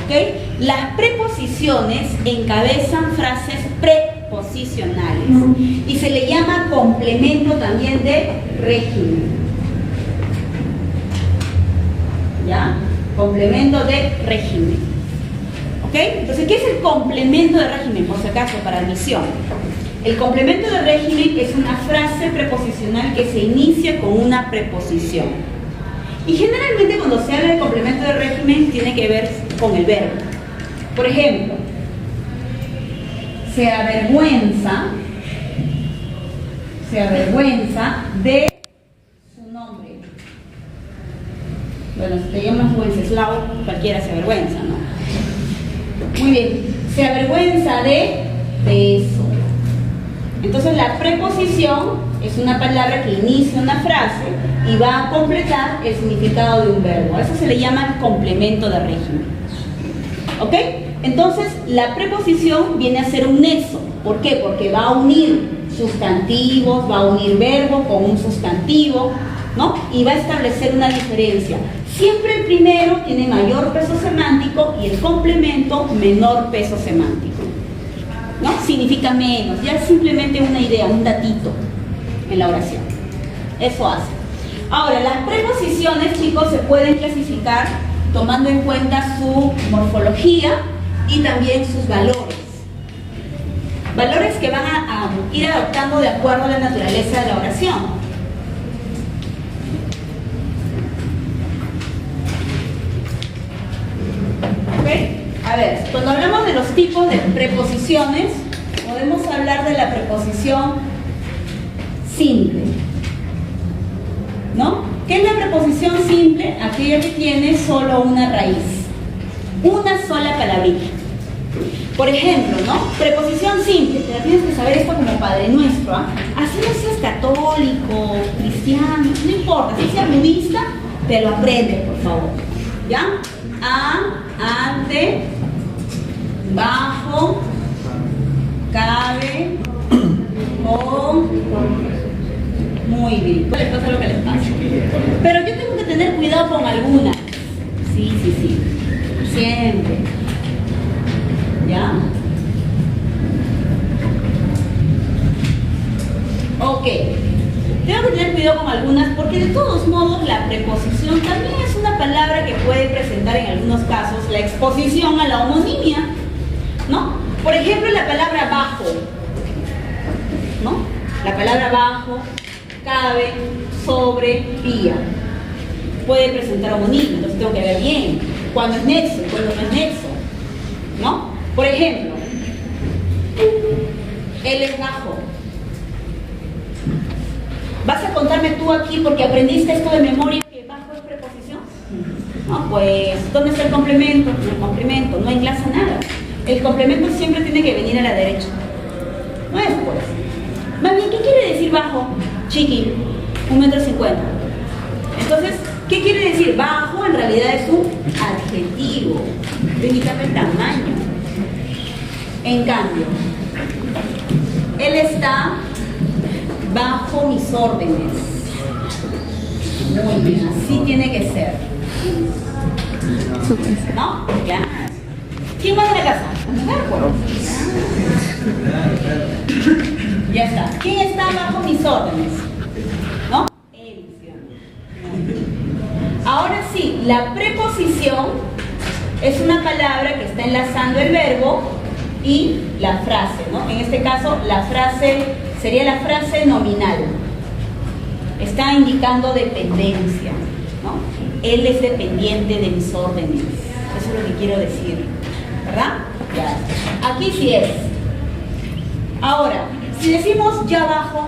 ¿Ok? Las preposiciones encabezan frases preposicionales y se le llama complemento también de régimen. ¿Ya? Complemento de régimen. ¿Ok? Entonces, ¿qué es el complemento de régimen? Por si acaso, para admisión. El complemento de régimen es una frase preposicional que se inicia con una preposición. Y generalmente cuando se habla de complemento de régimen tiene que ver con el verbo. Por ejemplo, se avergüenza de su nombre. Bueno, si te llamas Wenceslao, cualquiera se avergüenza, ¿no? Muy bien, se avergüenza de eso. Entonces la preposición Es una palabra que inicia una frase y va a completar el significado de un verbo. A eso se le llama complemento de régimen. ¿Ok? Entonces, la preposición viene a ser un nexo. ¿Por qué? Porque va a unir sustantivos, va a unir verbo con un sustantivo, ¿no? Y va a establecer una diferencia. Siempre el primero tiene mayor peso semántico y el complemento menor peso semántico, ¿no? Significa menos, ya es simplemente una idea, un datito en la oración. Eso hace. Ahora, las preposiciones, chicos, se pueden clasificar tomando en cuenta su morfología y también sus valores. Valores que van a ir adoptando de acuerdo a la naturaleza de la oración. A ver, cuando hablamos de los tipos de preposiciones, podemos hablar de la preposición simple, ¿no? ¿Qué es la preposición simple? Aquella que tiene solo una raíz, una sola palabrita. Por ejemplo, ¿no? Preposición simple, te tienes que saber esto como Padre Nuestro, ¿ah? Así no seas católico, cristiano, no importa, si seas budista, te lo aprendes, por favor, ¿ya? Ante, bajo, cabe, con. Muy bien. ¿Qué les pasa lo que les pasa? Pero yo tengo que tener cuidado con algunas. Sí. Siempre. ¿Ya? Ok. Tengo que tener cuidado con algunas porque de todos modos la preposición también es una palabra que puede presentar en algunos casos la exposición a la homonimia, ¿no? Por ejemplo, la palabra bajo, ¿no? La palabra bajo, cabe, sobre, vía. Puede presentar homonimia, entonces tengo que ver bien cuándo es nexo y cuándo no es nexo, ¿no? Por ejemplo, él es bajo. ¿Vas a contarme tú aquí porque aprendiste esto de memoria que bajo es preposición? No, pues, ¿dónde está el complemento? No hay complemento, no enlaza nada. El complemento siempre tiene que venir a la derecha. No es pues. Más bien, ¿qué quiere decir bajo? Chiqui, 1,50 m. Entonces, ¿qué quiere decir? Bajo en realidad es un adjetivo. Limita el tamaño. En cambio, él está bajo mis órdenes. Muy bien, así tiene que ser. ¿No? Claro. ¿Quién va de la casa? Ya está. ¿Quién está bajo mis órdenes? ¿No? Él. Ahora sí, la preposición es una palabra que está enlazando el verbo y la frase, ¿no? En este caso, la frase sería la frase nominal. Está indicando dependencia, ¿no? Él es dependiente de mis órdenes. Eso es lo que quiero decir, ¿verdad? Ya. Aquí sí es. Ahora, si decimos ya abajo,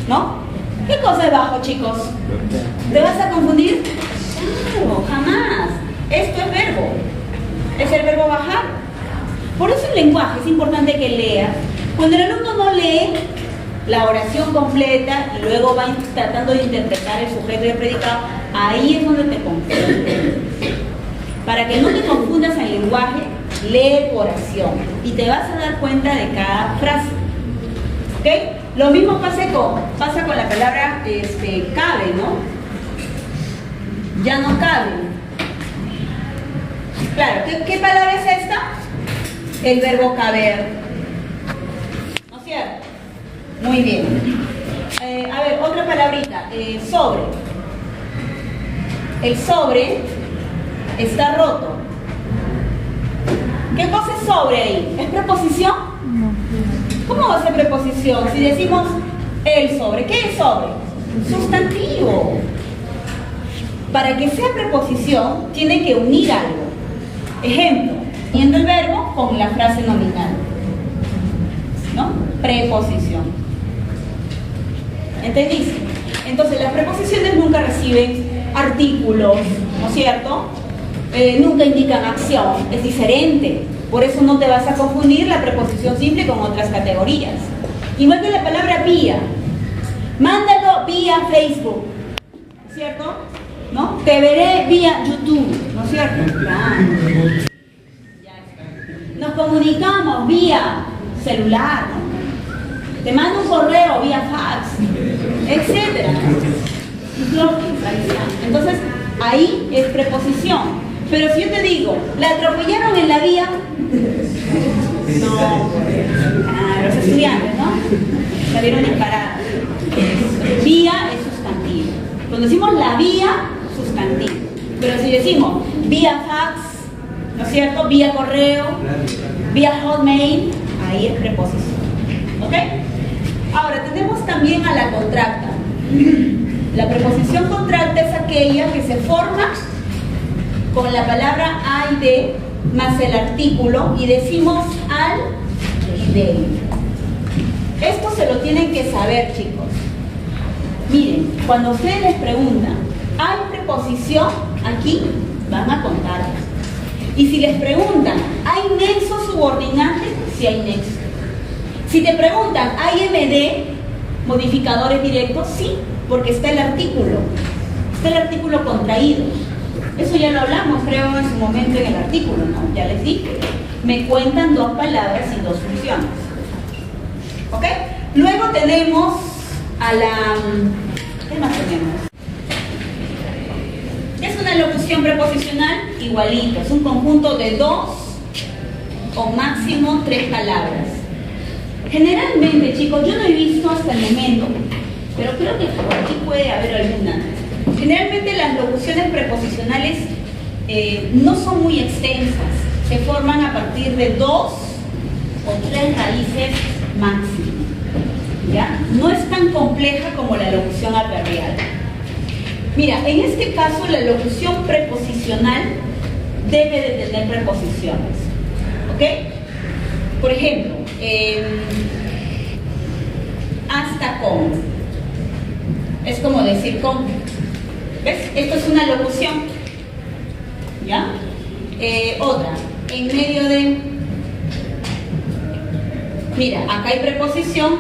¿no? ¿Qué cosa es bajo, chicos? ¿Te vas a confundir? Claro, jamás. Esto es verbo. Es el verbo bajar. Por eso el lenguaje es importante que lea. Cuando el alumno no lee la oración completa y luego va tratando de interpretar el sujeto y el predicado, ahí es donde te confundes. Para que no te confundas en el lenguaje, lee tu oración y te vas a dar cuenta de cada frase. ¿Ok? Lo mismo pasa con la palabra cabe, ¿no? Ya no cabe. Claro, ¿qué palabra es esta? El verbo caber. ¿No es cierto? Muy bien. A ver, otra palabrita. Sobre. El sobre está roto. ¿Qué cosa es sobre ahí? ¿Es preposición? No. ¿Cómo va a ser preposición? Si decimos el sobre, ¿qué es sobre? Sustantivo. Para que sea preposición, tiene que unir algo. Ejemplo, uniendo el verbo con la frase nominal, ¿no? Preposición. ¿Entendiste? Entonces, las preposiciones nunca reciben artículos, ¿no es cierto? Nunca indican acción, es diferente. Por eso no te vas a confundir la preposición simple con otras categorías. Igual que la palabra vía. Mándalo vía Facebook, ¿cierto? ¿No? Te veré vía YouTube, ¿no es cierto? Claro. Nos comunicamos vía celular, ¿no? Te mando un correo vía fax, etcétera. Entonces, ahí es preposición. Pero si yo te digo, ¿la atropellaron en la vía? No. Los estudiantes, ¿no? La vieron disparada. Vía es sustantivo. Cuando decimos la vía, sustantivo. Pero si decimos vía fax, ¿no es cierto? Vía correo, vía hotmail, ahí es preposición. ¿Ok? Ahora, tenemos también a la contracta. La preposición contracta es aquella que se forma con la palabra a y de más el artículo y decimos al y del. Esto se lo tienen que saber, chicos. Miren, cuando ustedes les preguntan, ¿hay preposición? Aquí van a contar. Y si les preguntan, ¿hay nexo subordinante? Sí hay nexo. Si te preguntan, ¿hay MD, modificadores directos? Sí, porque está el artículo. Está el artículo contraído. Eso ya lo hablamos, creo, en su momento en el artículo, ¿no? Ya les dije. Me cuentan dos palabras y dos funciones. ¿Ok? Luego tenemos a la... ¿Qué más tenemos? Es una locución preposicional igualito. Es un conjunto de dos o máximo tres palabras. Generalmente, chicos, yo no he visto hasta el momento, pero creo que por aquí puede haber alguna. Generalmente las locuciones preposicionales no son muy extensas. Se forman a partir de dos o tres raíces máximo. ¿Ya? No es tan compleja como la locución adverbial. Mira, en este caso la locución preposicional debe de tener preposiciones. ¿Ok? Por ejemplo, hasta con. Es como decir con. ¿Ves? Esto es una locución. ¿Ya? Otra. En medio de... Mira, acá hay preposición,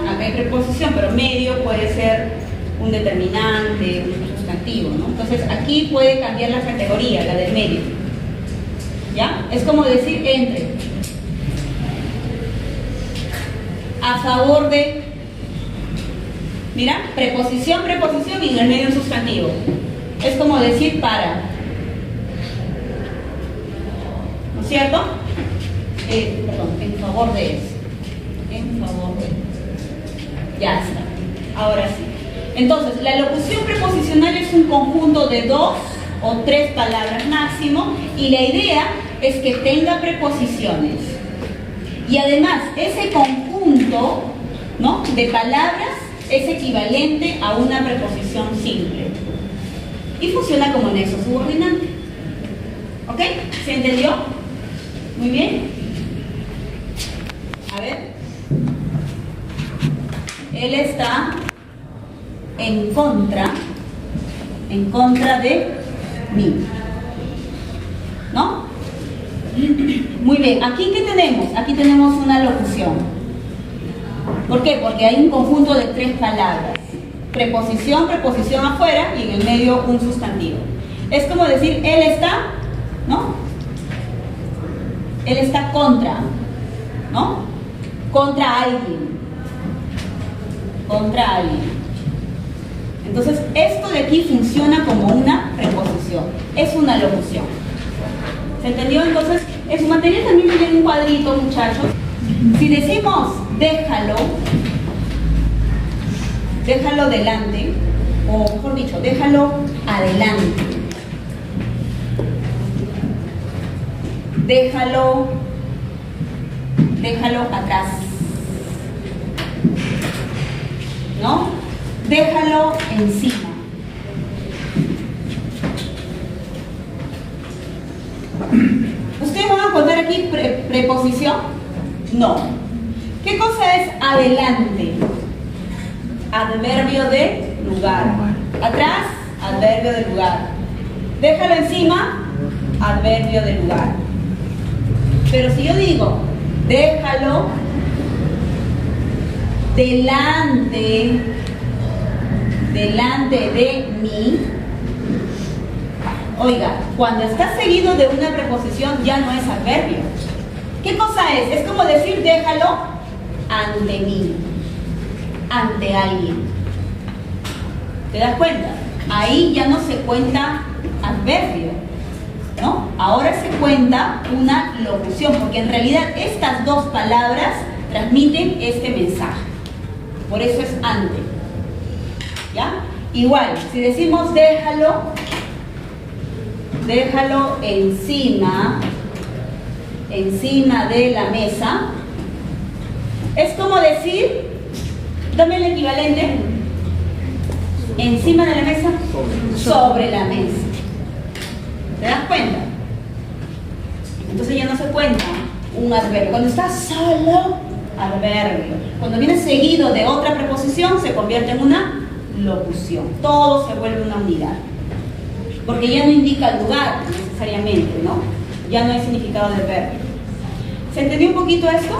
pero medio puede ser un determinante, un sustantivo, ¿no? Entonces aquí puede cambiar la categoría, la del medio. ¿Ya? Es como decir entre. A favor de... Mira, preposición y en el medio un sustantivo. Es como decir para. ¿No es cierto? Perdón, en favor de eso. En favor de. Ya está. Ahora sí. Entonces, la locución preposicional es un conjunto de dos o tres palabras máximo y la idea es que tenga preposiciones. Y además, ese conjunto, ¿no?, de palabras es equivalente a una preposición simple. Y funciona como nexo subordinante. ¿Ok? ¿Se entendió? Muy bien. A ver. Él está en contra de mí. ¿No? Muy bien. ¿Aquí qué tenemos? Aquí tenemos una locución. ¿Por qué? Porque hay un conjunto de tres palabras. Preposición afuera y en el medio un sustantivo. Es como decir, él está, ¿no? Él está contra, ¿no? Contra alguien. Contra alguien. Entonces, esto de aquí funciona como una preposición. Es una locución. ¿Se entendió? Entonces, en su material también viene un cuadrito, muchachos. Si decimos, déjalo delante, o mejor dicho, déjalo adelante. Déjalo atrás. ¿No? Déjalo encima. ¿Ustedes van a encontrar aquí preposición? No. ¿Qué cosa es adelante? Adverbio de lugar. Atrás, adverbio de lugar. Déjalo encima, adverbio de lugar. Pero si yo digo, déjalo delante de mí, oiga, cuando está seguido de una preposición ya no es adverbio. ¿Qué cosa es? Es como decir, déjalo ante mí, ante alguien. ¿Te das cuenta? Ahí ya no se cuenta adverbio, ¿no? Ahora se cuenta una locución, porque en realidad estas dos palabras transmiten este mensaje. Por eso es ante. ¿Ya? Igual, si decimos déjalo encima de la mesa, es como decir, dame el equivalente, encima de la mesa, sobre la mesa. ¿Te das cuenta? Entonces ya no se cuenta un adverbio. Cuando está solo, adverbio. Cuando viene seguido de otra preposición, se convierte en una locución. Todo se vuelve una unidad. Porque ya no indica lugar necesariamente, ¿no? Ya no hay significado del verbo. ¿Se entendió un poquito esto?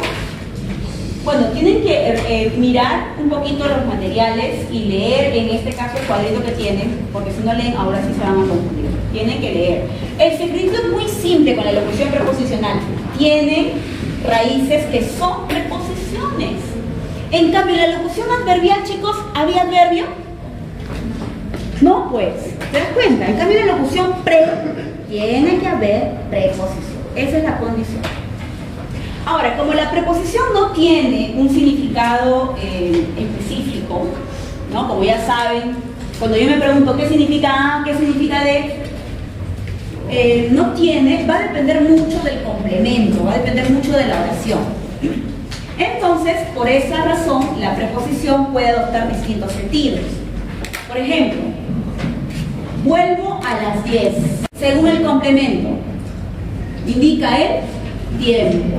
Bueno, tienen que mirar un poquito los materiales y leer, en este caso, el cuadrito que tienen, porque si no leen, ahora sí se van a confundir. Tienen que leer. El secreto es muy simple con la locución preposicional. Tiene raíces que son preposiciones. En cambio, la locución adverbial, chicos, ¿había adverbio? No, pues. ¿Te das cuenta? En cambio, la locución tiene que haber preposición. Esa es la condición. Ahora, como la preposición no tiene un significado específico, ¿no? Como ya saben, cuando yo me pregunto qué significa A, qué significa D, no tiene, va a depender mucho del complemento, va a depender mucho de la oración. Entonces, por esa razón, la preposición puede adoptar distintos sentidos. Por ejemplo, vuelvo a las 10. Según el complemento, indica el tiempo.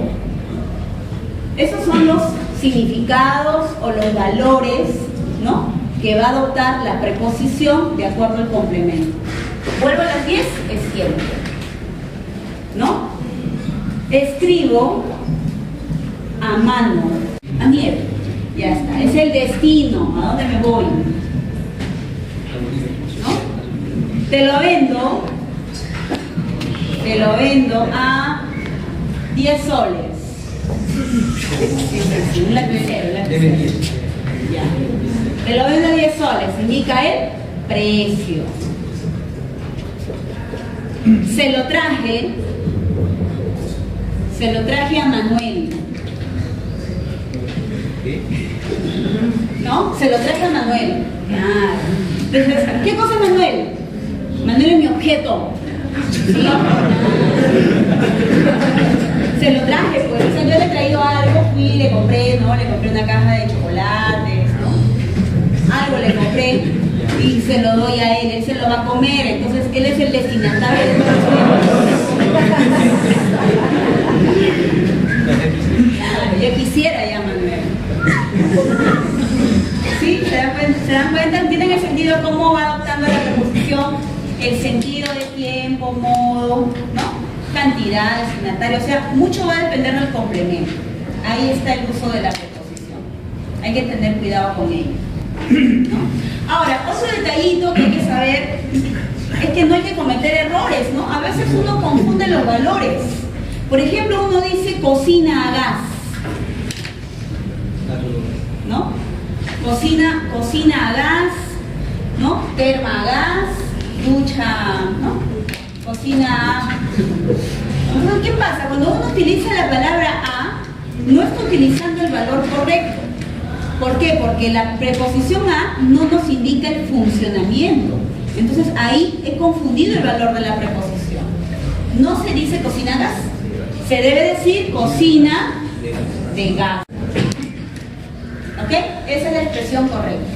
Esos son los significados o los valores, ¿no?, que va a adoptar la preposición de acuerdo al complemento. Vuelvo a las 10 es tiempo, ¿no? Escribo a mano, a nieve, ya está, es el destino, a dónde me voy, ¿no? Te lo vendo a 10 soles. Un lapicero, ya. Te lo vendo a 10 soles, indica el precio. Se lo traje a Manuel. ¿No? Se lo traje a Manuel. Claro. Entonces, ¿qué cosa es Manuel? Manuel es mi objeto. ¿Sí? Se lo traje, pues. O sea, yo le he traído algo, fui, le compré, ¿no? Le compré una caja de chocolates, ¿no? Algo le compré y se lo doy a él se lo va a comer, entonces él es el destinatario de todo eso. Yo quisiera ya, Manuel. ¿Sí? ¿Se dan cuenta? ¿Tienen el sentido cómo va adoptando la preposición? El sentido de tiempo, modo, ¿no? Cantidad, destinatario, o sea, mucho va a depender del complemento. Ahí está el uso de la preposición. Hay que tener cuidado con ello, ¿no? Ahora, otro detallito que hay que saber es que no hay que cometer errores, ¿no? A veces uno confunde los valores. Por ejemplo, uno dice cocina a gas, ¿no? Cocina a gas, ¿no? Terma a gas, ducha, ¿no? Cocina a... ¿Qué pasa? Cuando uno utiliza la palabra a, no está utilizando el valor correcto. ¿Por qué? Porque la preposición a no nos indica el funcionamiento. Entonces ahí he confundido el valor de la preposición. No se dice cocina a gas, se debe decir cocina de gas. ¿Ok? Esa es la expresión correcta.